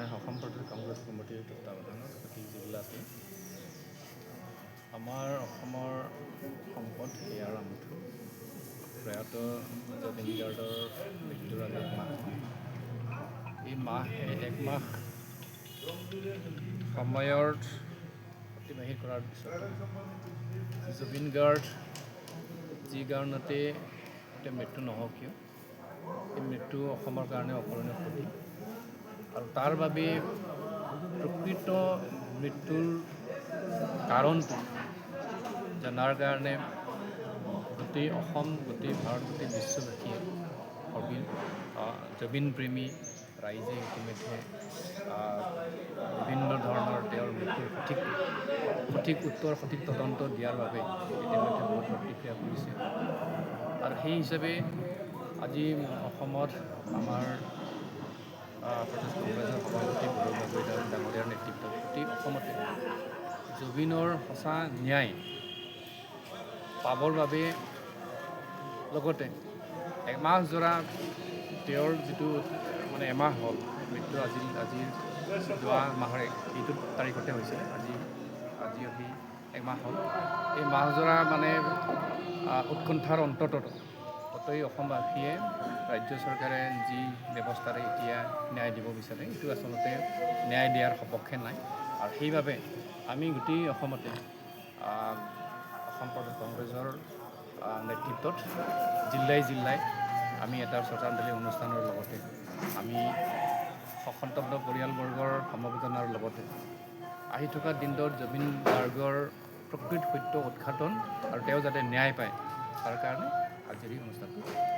অসম প্ৰদেশ কংগ্ৰেছ কমিটিৰ তত্বাৱধানত সঠিক জিলাতে আমাৰ অসমৰ সম্পদ হিয়াৰ আমঠু প্ৰয়াত জুবিন গাৰ্গৰ মৃত্যুৰ আজি এক মাহ সময়ৰ অতিবাহিত কৰাৰ পিছত জুবিন গাৰ্গ যি কাৰণতে এতিয়া মৃত্যু নহওক কিয় এই মৃত্যু অসমৰ কাৰণে অপূৰণীয় ক্ষতি আৰু তাৰ বাবে প্ৰকৃত মৃত্যুৰ কাৰণটো জনাৰ কাৰণে গোটেই অসম গোটেই ভাৰত গোটেই বিশ্ববাসীয়ে জুবিন প্ৰেমী ৰাইজে ইতিমধ্যে বিভিন্ন ধৰণৰ তেওঁৰ মৃত্যুৰ সঠিক উত্তৰ সঠিক তদন্ত দিয়াৰ বাবে ইতিমধ্যে বহুত প্ৰতিক্ৰিয়া কৰিছে আৰু সেই হিচাপে আজি অসমত আমাৰ প্ৰদেশ কংগ্ৰেছৰ সভাপতি গৌৰৱ গগৈ ডাঙৰীয়াৰ নেতৃত্বত গোটেই অসমতে জুবিনৰ সঁচা ন্যায় পাবৰ বাবে লগতে এমাহজোৰা তেওঁৰ যিটো এমাহ হ'ল মৃত্যু আজিৰ যোৱা মাহৰ এইটো তাৰিখতে হৈছিলে আজি একমাহ হ'ল এই মাহজোৰা উৎকণ্ঠাৰ অন্তত গোটেই অসমবাসীয়ে ৰাজ্য চৰকাৰে যি ব্যৱস্থাৰে এতিয়া ন্যায় দিব বিচাৰে এইটো আচলতে ন্যায় দিয়াৰ সপক্ষে নাই আৰু সেইবাবে আমি গোটেই অসমতে অসম প্ৰদেশ কংগ্ৰেছৰ নেতৃত্বত জিল্লাই আমি এটা শ্ৰদ্ধাঞ্জলি অনুষ্ঠানৰ লগতে আমি সন্তপ্ত পৰিয়ালবৰ্গৰ সমবেদনাৰ লগতে আহি থকা দিনটোত জুবিন গাৰ্গৰ প্ৰকৃত সত্য উদ্ঘাটন আৰু তেওঁ যাতে ন্যায় পায় তাৰ কাৰণে আজিৰ এই অনুষ্ঠানটো